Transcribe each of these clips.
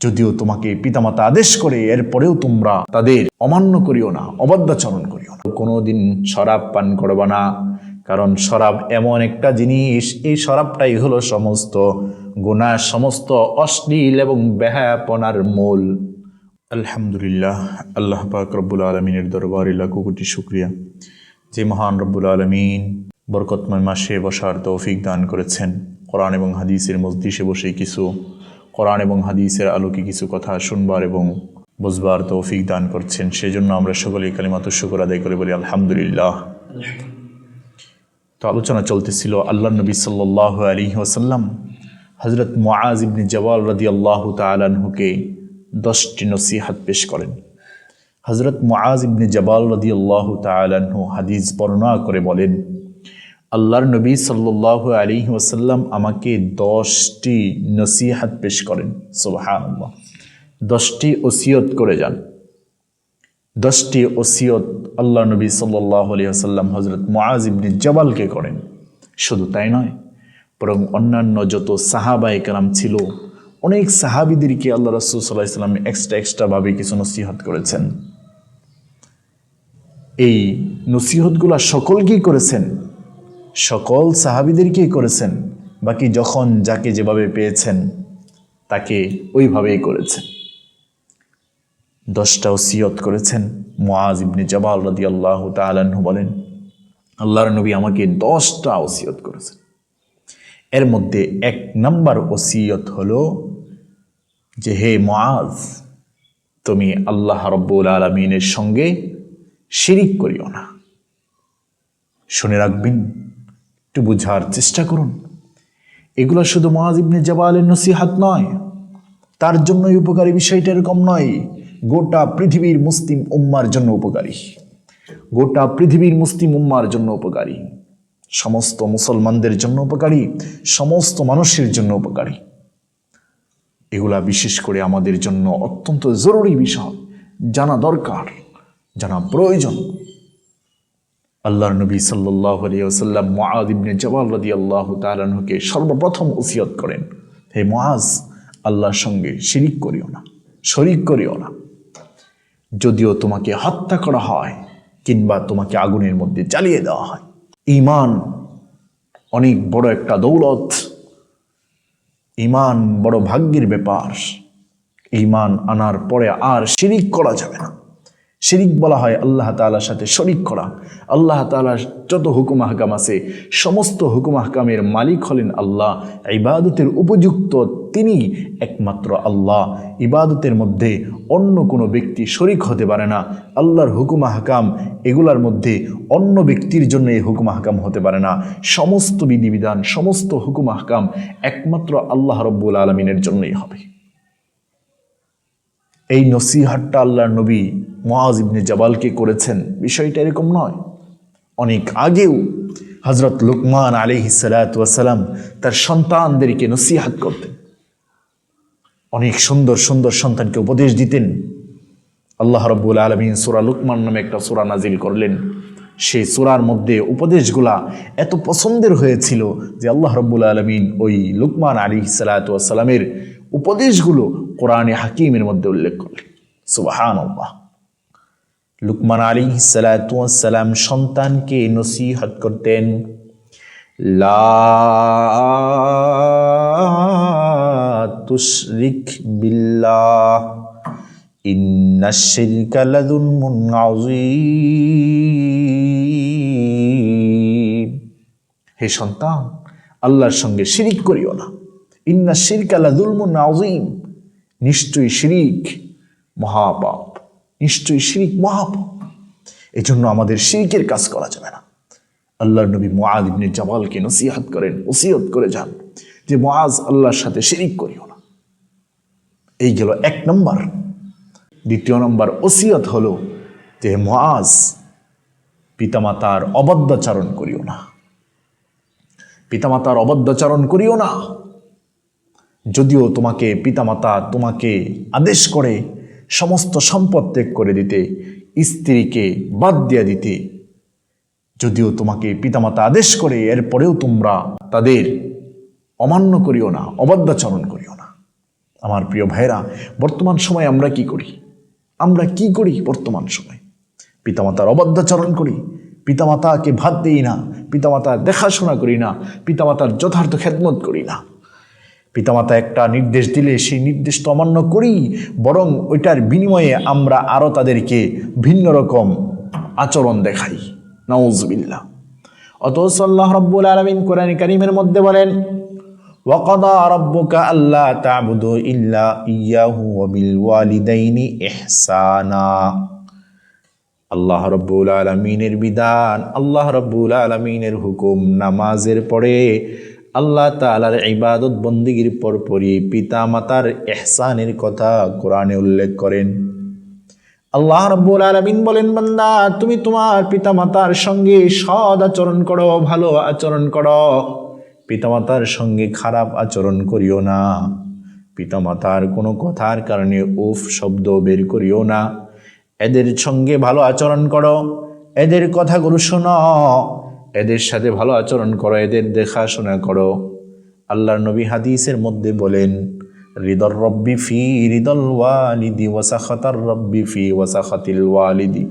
যদিও তোমাকে পিতামাতা আদেশ করে এরপরেও তোমরা তাদের অমান্য করিও না, অবাধ্যাচরণ করিও না। কোনোদিন শরাব পান করবে না, কারণ শরাব এমন একটা জিনিস, এই শরাবটাই হলো সমস্ত গুনাহ, সমস্ত অশ্লীল এবং বেহায়াপনার মূল। আলহামদুলিল্লাহ, আল্লাহ পাক রব্বুল আলমিনের দরবারে লাখো কোটি শুকরিয়া যে মহান রব্বুল আলমিন বরকতময় মাসে বসার তৌফিক দান করেছেন। কোরআন এবং হাদিসের মজলিসে বসে কিছু কোরআন এবং হাদিসের আলোকে কিছু কথা শুনবার এবং বুঝবার তৌফিক দান করছেন, সেজন্য আমরা সকলেই কালিমাতুশ শুকর আদায় করে বলি আলহামদুলিল্লাহ। তো আলোচনা চলতেছিল আল্লাহ নবী সাল্লাল্লাহু আলাইহি ওয়াসাল্লাম হযরত মুআজ ইবনে জাবাল রাদিয়াল্লাহু তাআলা আনহুকে 10টি নসিহত পেশ করেন। হযরত মুআজ ইবনে জাবাল রাদিয়াল্লাহু তাআলা আনহু হাদিস বর্ণনা করে বলেন, আল্লাহর নবী সাল্লাল্লাহু আলাইহি ওয়াসাল্লাম আমাকে 10টি নসিহত পেশ করেন। সুবহানাল্লাহ, 10টি ওসিয়ত করে যান। 10টি ওসিয়ত আল্লাহ নবী সাল্লাল্লাহু আলাইহি ওয়াসাল্লাম হযরত মুআজ ইবনে জাবালকে করেন। শুধু তাই নয়, বরং অন্যান্য যত সাহাবায়ে কেরাম ছিল, অনেক সাহাবীদেরকে আল্লাহ রাসূল সাল্লাল্লাহু আলাইহি ওয়াসাল্লাম এক্সট্রা কিছু নসিহত করেছেন। এই নসিহতগুলা সকলকেই করেছেন, সকল সাহাবীদেরকেই করেছেন। বাকি যখন যাকে যেভাবে পেয়েছেন তাকে ওইভাবেই করেছেন। 10টা ওসিয়ত করেছেন। মুআজ ইবনে জাবাল রাদিয়াল্লাহু তাআলা আনহু বলেন, আল্লাহর নবী আমাকে 10টা ওসিয়ত করেছেন। এর মধ্যে 1 নম্বর ওসিয়ত হলো যে, হে মুআজ, তুমি আল্লাহ রাব্বুল আলামিনের সঙ্গে শিরিক করিও না। শুনে রাখবেন, একটু বুঝার চেষ্টা করুন। এগুলো শুধু মুআজ ইবনে জাবালের নসিহত নয়, তার জন্যই উপকারী, বিষয়টা এরকম নয়। গোটা পৃথিবীর মুসলিম উম্মার জন্য উপকারী, গোটা পৃথিবীর মুসলিম উম্মার জন্য উপকারী, সমস্ত মুসলমানদের জন্য উপকারী, সমস্ত মানুষের জন্য উপকারী। এগুলা বিশেষ করে আমাদের জন্য অত্যন্ত জরুরি বিষয়, জানা দরকার, জানা প্রয়োজন। আল্লাহর নবী সাল্লাল্লাহু আলাইহি ওয়াসাল্লাম মুআজ ইবনে জাবাল রাদিয়াল্লাহু তাআলা আনহুকে সর্বপ্রথম ওসিয়ত করেন, হে মুআজ, আল্লাহর সঙ্গে শিরিক করিও না, শরীক করিও না। যদিও তোমাকে হত্যা করা হয় কিংবা তোমাকে আগুনের মধ্যে জ্বালিয়ে দেওয়া হয়। ঈমান অনেক বড় একটা দৌলত, ঈমান বড় ভাগ্যের ব্যাপার। ঈমান আনার পরে আর শিরিক করা যাবে না। শিরিক বলা হয় আল্লাহ তাআলার সাথে শরিক করা। আল্লাহ তাআলার যত হুকুম আহকাম আছে, সমস্ত হুকুম আহকামের মালিক হলেন আল্লাহ। ইবাদতের উপযুক্ত তিনি একমাত্র আল্লাহ। ইবাদতের মধ্যে অন্য কোনো ব্যক্তি শরিক হতে পারে না। আল্লাহর হুকুম আহকাম এগুলার মধ্যে অন্য ব্যক্তির জন্য এই হুকুম আহকাম হতে পারে না। সমস্ত বিধিবিধান, সমস্ত হুকুম আহকাম একমাত্র আল্লাহ রাব্বুল আলামিনের জন্যই হবে। এই নসিহতটা আল্লাহর নবী মুআজ ইবনে জাবালকে করেছেন, বিষয়টা এরকম নয়। অনেক আগেও হযরত লুকমান আলাইহিস সালাতু ওয়াস সালাম তার সন্তানদেরকে নসিহত করতেন। অনেক সুন্দর সুন্দর সন্তানকে উপদেশ দিতেন। আল্লাহ রাব্বুল আলামিন সূরা লুকমান নামে একটা সূরা নাজিল করলেন। সেই সূরার মধ্যে উপদেশগুলা এত পছন্দের হয়েছিল যে আল্লাহ রাব্বুল আলামিন ওই লুকমান আলাইহিস সালাতু ওয়াস সালামের উপদেশগুলো কোরআনে হাকিমের মধ্যে উল্লেখ করলেন। সুবহানাল্লাহ। লুকমান আলাইহিস সালাতু ওয়াস সালাম সন্তানকে নসিহত করতেন, লা তুশরিক বিল্লাহ ইন্নাশ শিরকা লাযুলমুন আযীম। হে সন্তান, আল্লাহর সঙ্গে শিরিক করিও না। ইন্নাশ শিরকা লাযুলমুন আযীম, নিশ্চয়ই শিরিক মহাপাপ, নিশ্চয়ই শিরিক মহাপাপ। এজন্য আমাদের শিরিকের কাজ করা যাবে না। আল্লাহর নবী মুআজ ইবনে জাবালকে নসিহত করেন, ওসিয়ত করে যান যে মুআজ, আল্লাহর সাথে শিরিক করিও না। এই গেল 1 নম্বর। 2 নম্বর ওসিয়ত হলো যে মুআজ, পিতামাতার অবাধ্যাচরণ করিও না। পিতামাতার অবাধ্যাচরণ করিও না। যদিও তোমাকে পিতামাতা তোমাকে আদেশ করে সমস্ত সম্পদ ত্যাগ করে দিতে, স্ত্রীকে বাদ দিয়ে দিতে, যদিও তোমাকে পিতামাতা আদেশ করে এরপরেও তোমরা তাদের অমান্য করিও না, অবাধ্যাচরণ করিও না। আমার প্রিয় ভাইরা, বর্তমান সময়ে আমরা কি করি? বর্তমান সময় পিতামাতার অবাধ্যাচরণ করি, পিতামাতাকে ভাত দিই না, পিতামাতার দেখাশোনা করি না, পিতামাতার যথার্থ খেদমত করি না। পিতামাতা একটা নির্দেশ দিলে সেই নির্দেশ তো অমান্য করি, বরং ওইটার বিনিময়ে আমরা আরও তাদেরকে ভিন্ন রকম আচরণ দেখাই। নাউজুবিল্লাহ। অথচ আল্লাহ রাব্বুল আলামিন কোরআন কারীমের মধ্যে বলেন, ওয়াকাদা রাব্বুকা আল্লা তা'বুদু ইল্লা ইয়্যাহু ওয়া বিল ওয়ালিদাইনি ইহসানা। আল্লাহ রাব্বুল আলামিনের বিধান, আল্লাহ রাব্বুল আলামিনের হুকুম, নামাজের পরে আল্লাহ তাআলার ইবাদত বন্দেগীর পরপরই পিতা মাতার ইহসানের কথা কোরআনে উল্লেখ করেন। আল্লাহ রাব্বুল আলামিন বলেন, বান্দা তুমি তোমার পিতামাতার সঙ্গে সৎ আচরণ করো, ভালো আচরণ করো, পিতামাতার সঙ্গে খারাপ আচরণ করিও না, পিতামাতার কোনো কথার কারণে উফ শব্দ বের করিও না, এদের সঙ্গে ভালো আচরণ করো, এদের কথাগুলো শোনো, এদের সাথে ভালো আচরণ করো, এদের দেখাশোনা করো। আল্লাহর নবী হাদিসের মধ্যে বলেন, রিদর রব্বি ফি রিদল ওয়ালিদি ওয়া সাখাতার রব্বি ফি ওয়া সাখাতিল ওয়ালিদি।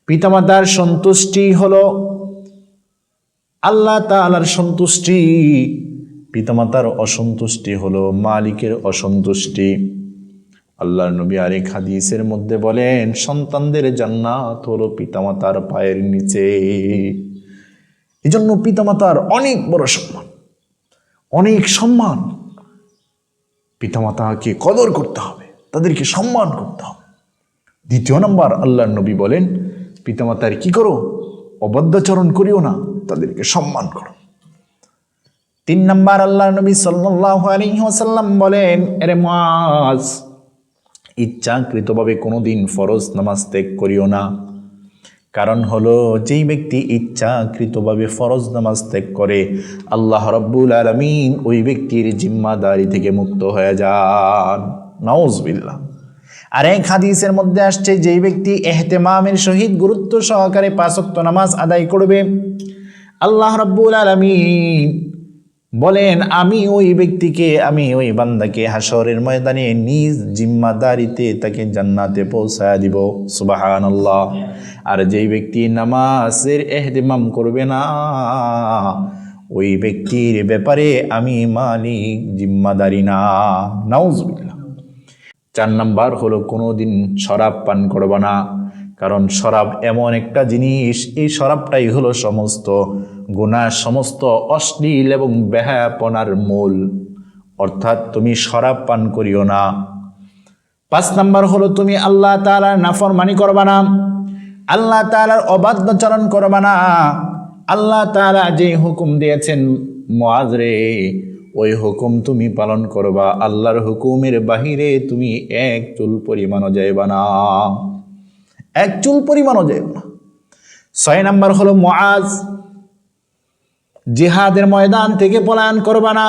পিতামাতার সন্তুষ্টি হলো আল্লাহ তাআলার সন্তুষ্টি, পিতামাতার অসন্তুষ্টি হলো মালিকের অসন্তুষ্টি। আল্লাহর নবী আরেক হাদিসের মধ্যে বলেন, সন্তানদের জান্নাত হলো পিতামাতার পায়ের নিচে। এজন্য পিতামাতার অনেক বড় সম্মান, অনেক সম্মান। পিতামাতাকে কদর করতে হবে, তাদেরকে সম্মান করতে হবে। দ্বিতীয় নাম্বার, আল্লাহর নবী বলেন, পিতামাতার কি করো? অবাধ্যাচরণ করিও না, তাদেরকে সম্মান করো। 3 নাম্বার, আল্লাহর নবী সাল্লাল্লাহু আলাইহি ওয়াসাল্লাম বলেন, এরে মুআজ, ইচ্ছাকৃতভাবে কোনোদিন ফরজ নামাজ ত্যাগ করিও না। কারণ হলো, যেই ব্যক্তি ইচ্ছাকৃতভাবে ফরজ নামাজ ত্যাগ করে, আল্লাহ রাব্বুল আলামিন ওই ব্যক্তির জিম্মাদারি থেকে মুক্ত হয়ে যান। নাউজুবিল্লাহ। আর এক হাদিসের মধ্যে আসছে, যেই ব্যক্তি ইহতিমামের সহিত গুরুত্ব সহকারে 5 ওয়াক্ত নামাজ আদায় করবে, আল্লাহ রাব্বুল আলামিন বলেন, আমি ওই ব্যক্তিকে, আমি ওই বান্দাকে হাশরের ময়দানে নিজ জিম্মাদারিতে তাকে জান্নাতে পৌঁছায় দিব। সুবহানাল্লাহ। আর যেই ব্যক্তি নামাজের ইহতিমাম করবে না, ওই ব্যক্তির ব্যাপারে আমি মালিক, জিম্মাদারি না। নাউজুবিল্লাহ। 4 নাম্বার হলো, কোনোদিন শরাব পান করবে না। কারণ শরাব এমন একটা জিনিস, এই শরাবটাই হলো সমস্ত গুনাহ, সমস্ত অশ্লীল এবং বেহায়াপনার মূল। অর্থাৎ তুমি শরাব পান করিও না। 5 নাম্বার হলো, তুমি আল্লাহ তাআলার নাফরমানি করবা না, আল্লাহ তাআলার অবাধ্যাচরণ করবা না। আল্লাহ তাআলা যে হুকুম দিয়েছেন, মুআজ রে, ওই হুকুম তুমি পালন করবা। আল্লাহর হুকুমের বাহিরে তুমি এক চুল পরিমাণও যাইবা না, এক চুল পরিমাণও যাইবা না। 6 নাম্বার হলো, মুআজ, জিহাদের ময়দান থেকে পলায়ন করবা না।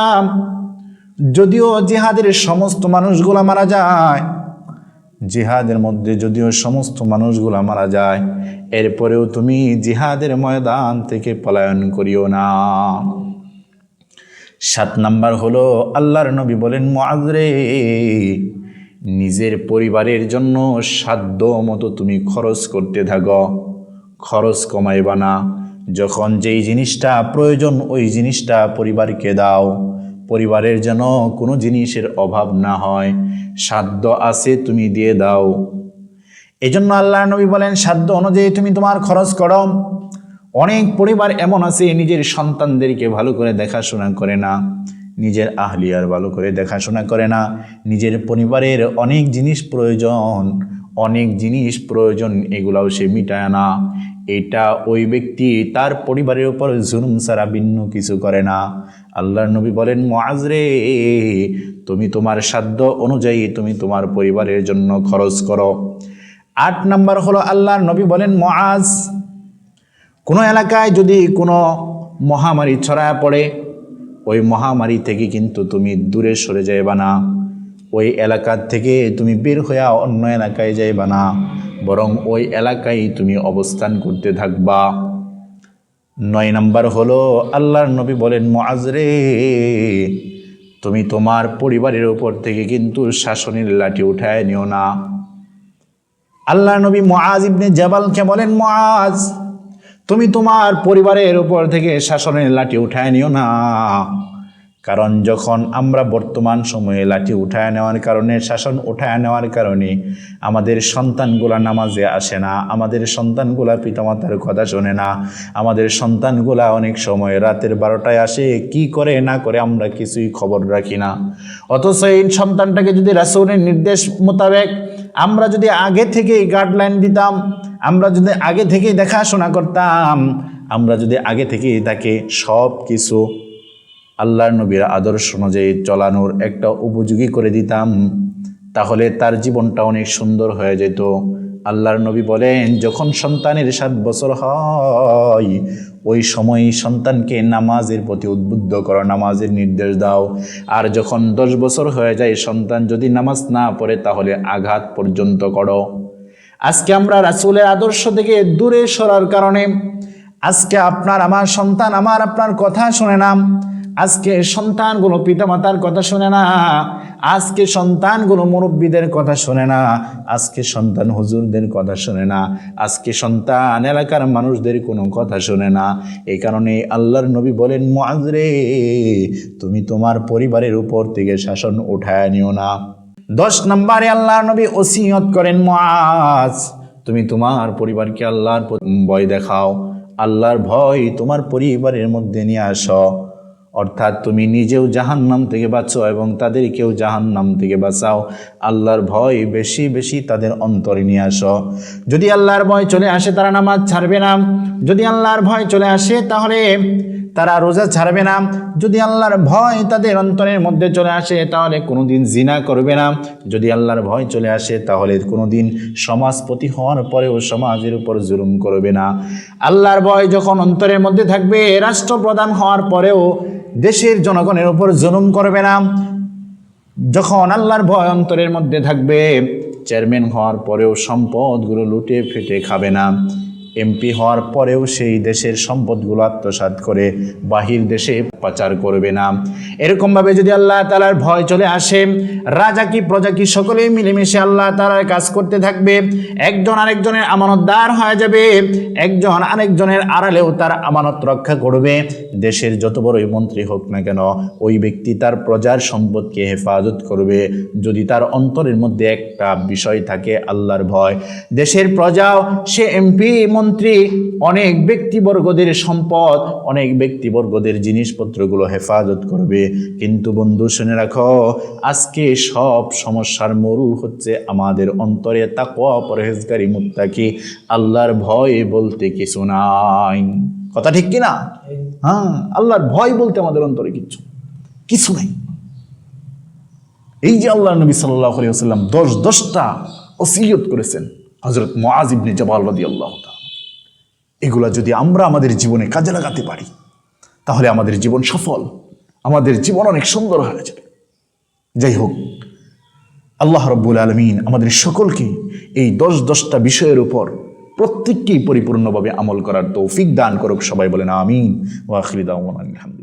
যদিও জিহাদের সমস্ত মানুষগুলা মারা যায়, জিহাদের মধ্যে যদিও সমস্ত মানুষগুলা মারা যায়, এরপরেও তুমি জিহাদের ময়দান থেকে পলায়ন করিও না। 7 নাম্বার হলো, আল্লাহর নবী বলেন, মুআজ রে, নিজের পরিবারের জন্য সাধ্য মতো তুমি খরচ করতে থাকো, খরচ কমাইবা না। যখন যেই জিনিসটা প্রয়োজন ওই জিনিসটা পরিবারকে দাও, পরিবারের যেন কোনো জিনিসের অভাব না হয়, সাধ্য আছে তুমি দিয়ে দাও। এজন্য আল্লাহর নবী বলেন, সাধ্য অনুযায়ী তুমি তোমার খরচ করো। অনেক পরিবার এমন আছে, নিজের সন্তানদেরকে ভালো করে দেখাশোনা করে না, নিজের আহলিয়ার ভালো করে দেখাশোনা করে না, নিজের পরিবারের অনেক জিনিস প্রয়োজন, এগুলাও সে মিটায় না। এটা ওই ব্যক্তি তার পরিবারের উপর জুলুম ছাড়া ভিন্ন কিছু করে না। আল্লাহর নবী বলেন, মুআজ রে, তুমি তোমার সাধ্য অনুযায়ী তুমি তোমার পরিবারের জন্য খরচ করো। 8 নাম্বার হলো, আল্লাহর নবী বলেন, মুআজ, কোনো এলাকায় যদি কোনো মহামারী ছড়ায় পড়ে, ওই মহামারী থেকে কিন্তু তুমি দূরে সরে যাইবা না, ওই এলাকা থেকে তুমি বের হয়ে অন্য এলাকায় যাইবা না, বরং ওই এলাকায় তুমি অবস্থান করতে থাকবা। 9 নাম্বার হলো, আল্লাহর নবী বলেন, মুআজ রে, তুমি তোমার পরিবারের উপর থেকে কিন্তু শাসনের লাঠি উঠায় নিও না। আল্লাহ নবী মুআজ ইবনে জাবালকে বলেন, মুআজ, তুমি তোমার পরিবারের উপর থেকে শাসনের লাঠি উঠায় নিও না। কারণ যখন আমরা বর্তমান সময়ে লাঠি উঠায় নেওয়ার কারণে, শাসন উঠায় নেওয়ার কারণে আমাদের সন্তানগুলা নামাজে আসে না, আমাদের সন্তানগুলা পিতামাতার কথা শোনে না, আমাদের সন্তানগুলা অনেক সময় রাতের 12টায় আসে, কি করে না করে আমরা কিছুই খবর রাখি না। অথচ এই সন্তানটাকে যদি রাসূলের নির্দেশ মোতাবেক আমরা যদি আগে থেকেই গাইডলাইন দিতাম, আমরা যদি আগে থেকেই দেখাশোনা করতাম, আমরা যদি আগে থেকেই তাকে সব কিছু আল্লাহর নবীর আদর্শ অনুযায়ী চলানোর একটা উপযোগী করে দিতাম, তাহলে তার জীবনটা অনেক সুন্দর হয়ে যেত। আল্লাহর নবী বলেন, যখন সন্তানের 7 বছর হয় ওই সময় সন্তানকে নামাজের প্রতি উদ্বুদ্ধ করো, নামাজের নির্দেশ দাও। আর যখন 10 বছর হয়ে যায় সন্তান যদি নামাজ না পড়ে তাহলে আঘাত পর্যন্ত করো। আজকে আমরা রাসূলের আদর্শ থেকে দূরে সরার কারণে আজকে আপনার আমার সন্তান আমার আপনার কথা শুনে না। আজকে সন্তানগুলো পিতামাতার কথা শুনে না, আজকে সন্তানগুলো মুরব্বীদের কথা শুনে না, আজকে সন্তান হুজুরদের কথা শুনে না, আজকে সন্তান এলাকার মানুষদের কোনো কথা শুনে না। এই কারণে আল্লাহর নবী বলেন, মুআজ রে, তুমি তোমার পরিবারের উপর থেকে শাসন উঠায় নিও না। 10 নম্বরে আল্লাহর নবী ওসিয়ত করেন, মুআজ, তুমি তোমার পরিবারকে আল্লাহর ভয় দেখাও, আল্লাহর ভয় তোমার পরিবারের মধ্যে নিয়ে আসো। অর্থাৎ তুমি নিজেও জাহান্নাম থেকে বাঁচো এবং তাদেরকেও জাহান্নাম থেকে বাঁচাও। আল্লাহর ভয় বেশি বেশি তাদের অন্তরে নিয়ে আসো। যদি আল্লাহর ভয় চলে আসে তারা নামাজ ছাড়বে না, যদি আল্লাহর ভয় চলে আসে তাহলে তারা রোজা ছাড়বে না, যদি আল্লাহর ভয় তাদের অন্তরের মধ্যে চলে আসে তাহলে কোনোদিন জিনা করবে না, যদি আল্লাহর ভয় চলে আসে তাহলে কোনোদিন সমাজপতি হওয়ার পরেও সমাজের উপর জুলুম করবে না। আল্লাহর ভয় যখন অন্তরের মধ্যে থাকবে, রাষ্ট্রপ্রধান হওয়ার পরেও দেশের জনগণের উপর জুলুম করবে না। যখন আল্লাহর ভয় অন্তরের মধ্যে থাকবে, চেয়ারম্যান হওয়ার পরেও সম্পদগুলো লুটে ফেটে খাবে না, এমপি হওয়ার পরেও সেই দেশের সম্পদগুলো আত্মসাৎ করে বাহির দেশে পাচার করবে না। এরকমভাবে যদি আল্লাহ তাআলার ভয় চলে আসে, রাজা কি প্রজা কি সকলেই মিলেমিশে আল্লাহ তাআলার কাজ করতে থাকবে, একজন আরেকজনের আমানতদার হয়ে যাবে, একজন আরেকজনের আড়ালেও তার আমানত রক্ষা করবে। দেশের যত বড়ই মন্ত্রী হোক না কেন, ওই ব্যক্তি তার প্রজার সম্পদকে হেফাজত করবে যদি তার অন্তরের মধ্যে একটা বিষয় থাকে আল্লাহর ভয়। দেশের প্রজাও, সে এমপি মন্ত্রী, অনেক ব্যক্তিবর্গদের সম্পদ, অনেক ব্যক্তিবর্গদের জিনিসপত্রগুলো হেফাজত করবে। কিন্তু বন্ধু শুনে রাখো, আজকে সব সমস্যার মূল হচ্ছে আমাদের অন্তরে তাকওয়া, পরহেজগারি, মুত্তাকি, আল্লাহর ভয় বলতে কিছু নাই। কথা ঠিক কিনা? হ্যাঁ, আল্লাহর ভয় বলতে আমাদের অন্তরে কিছু নাই। এই যে আল্লাহ নবী সাল্লাল্লাহু আলাইহি ওয়াসাল্লাম 10টা ওসিয়ত করেছেন হযরত মুআজ ইবনে জাবাল রাদিয়াল্লাহু তাআলা, এগুলা যদি আমরা আমাদের জীবনে কাজে লাগাতে পারি তাহলে আমাদের জীবন সফল, আমাদের জীবন অনেক সুন্দর হয়ে যাবে। যাই হোক, আল্লাহ রাব্বুল আলামিন আমাদের সকলকে এই 10টা বিষয়ের উপর প্রত্যেককেই পরিপূর্ণভাবে আমল করার তৌফিক দান করুক। সবাই বলেন আমিন। ওয়া আখিরু দাওয়ানা আলহামদুলিল্লাহ।